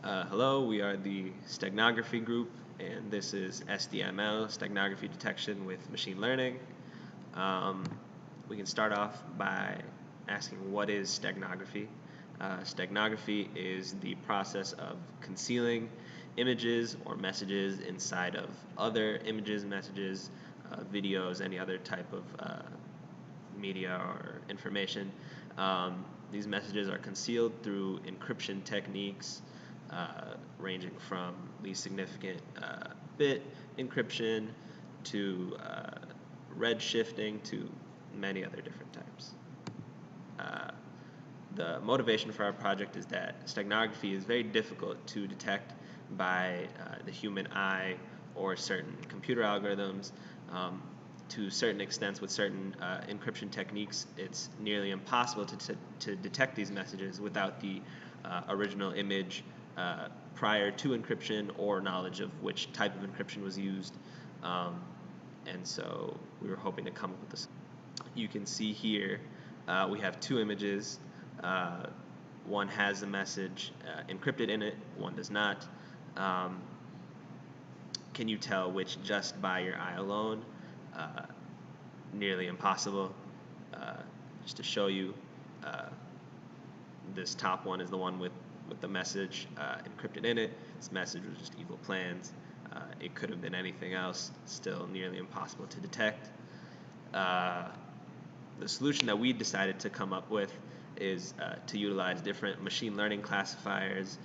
Hello, we are the Steganography group, and this is SDML, Steganography Detection with Machine Learning. Um, we can start off by asking what is steganography. Steganography is the process of concealing images or messages inside of other images, messages, videos, any other type of media or information. These messages are concealed through encryption techniques ranging from least significant bit encryption to red shifting to many other different types. Uh, the motivation for our project is that steganography is very difficult to detect by the human eye or certain computer algorithms. To certain extents, with certain encryption techniques, it's nearly impossible to detect these messages without the original image prior to encryption or knowledge of which type of encryption was used. And so we were hoping to come up with this. You can see here we have two images. One has the message encrypted in it, one does not. Can you tell which just by your eye alone? Nearly impossible. Just to show you, this top one is the one with the message encrypted in it. This message was just evil plans. It could have been anything else, still nearly impossible to detect. The solution that we decided to come up with is to utilize different machine learning classifiers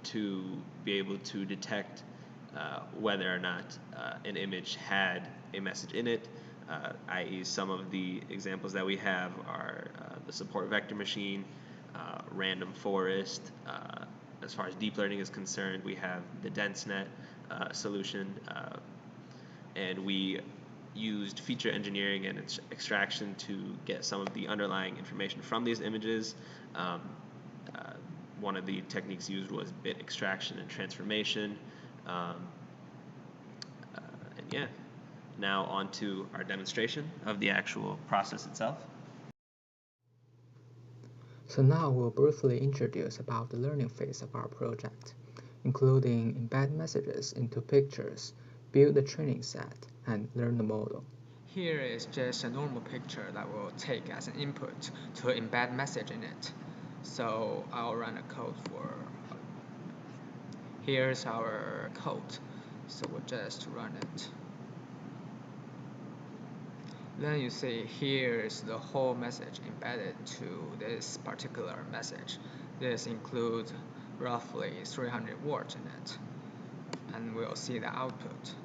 to be able to detect whether or not an image had a message in it, i.e. some of the examples that we have are the support vector machine, random forest. As far as deep learning is concerned, we have the DenseNet solution, and we used feature engineering and extraction to get some of the underlying information from these images. One of the techniques used was bit extraction and transformation. And yeah, now on to our demonstration of the actual process itself. So now we'll briefly introduce about the learning phase of our project, including embed messages into pictures, build the training set, and learn the model. Here is just a normal picture that we'll take as an input to embed message in it. So I'll run a code for, here's our code. So we'll just run it. Then you see here's the whole message embedded to this particular message. This includes roughly 300 words in it. And we'll see the output.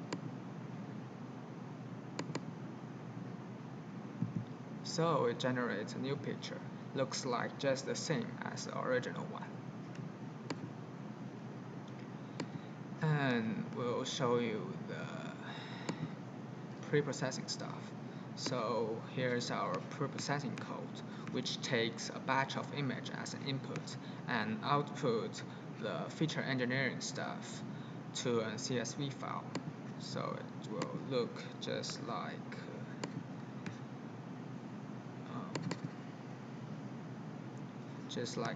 So it generates a new picture. Looks like just the same as the original one. And we'll show you the pre-processing stuff. So here's our pre-processing code, which takes a batch of image as an input and output the feature engineering stuff to a CSV file. So it will look just like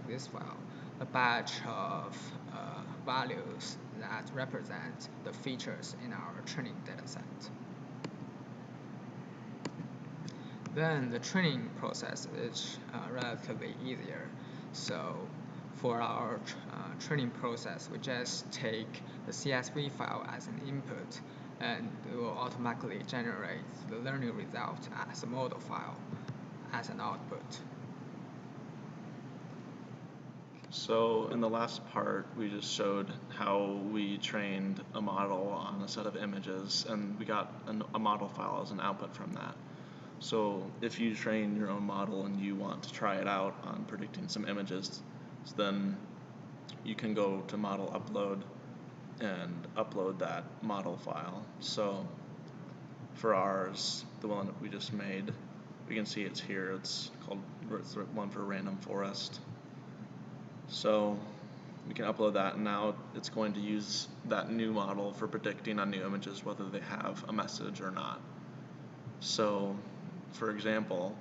this file, a batch of values that represent the features in our training dataset. Then the training process is relatively easier. So for our training process, we just take the CSV file as an input, and it will automatically generate the learning result as a model file as an output. So in the last part, we just showed how we trained a model on a set of images, and we got a model file as an output from that. So if you train your own model and you want to try it out on predicting some images, then you can go to model upload and upload that model file. So for ours, the one that we just made, we can see it's here. It's the one for random forest. So we can upload that, and now it's going to use that new model for predicting on new images whether they have a message or not. So for example,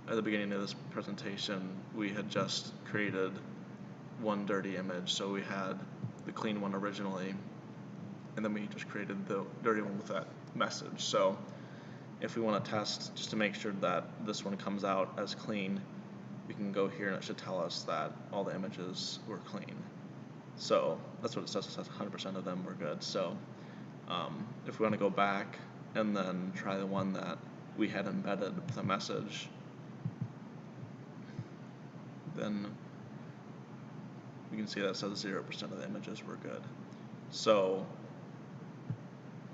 at the beginning of this presentation, we had just created one dirty image. So we had the clean one originally, and then we just created the dirty one with that message. So if we want to test just to make sure that this one comes out as clean, we can go here and it should tell us that all the images were clean. So that's what it says. It says 100% of them were good. So if we want to go back and then try the one that we had embedded with a message, then we can see that it says 0% of the images were good. So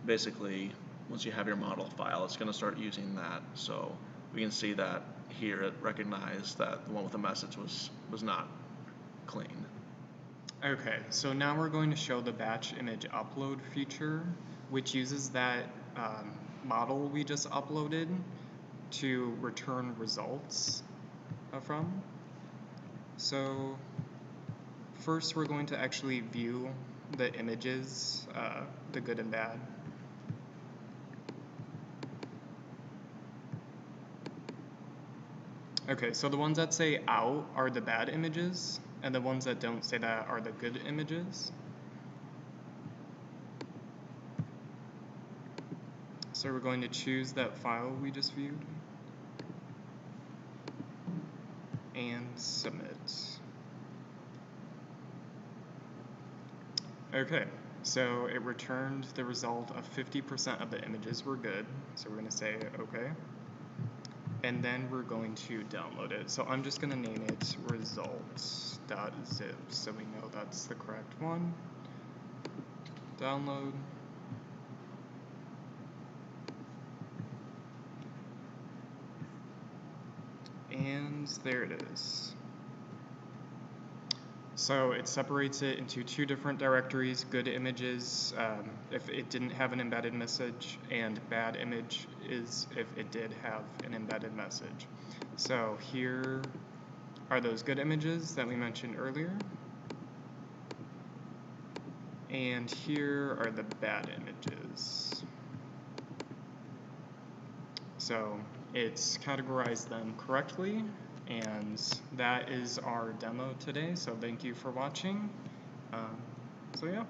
basically, once you have your model file, it's going to start using that. So we can see that here it recognized that the one with the message was not clean. Okay, so now we're going to show the batch image upload feature, which uses that model we just uploaded to return results from. So first we're going to actually view the images, the good and bad. Okay, so the ones that say out are the bad images, and the ones that don't say that are the good images. So we're going to choose that file we just viewed and submit. Okay, so it returned the result of 50% of the images were good, so we're going to say okay. And then we're going to download it. So I'm just going to name it results.zip so we know that's the correct one. Download. And there it is. So it separates it into two different directories, good images if it didn't have an embedded message, and bad image is if it did have an embedded message. So here are those good images that we mentioned earlier. And here are the bad images. So it's categorized them correctly. And that is our demo today, so thank you for watching. So yeah.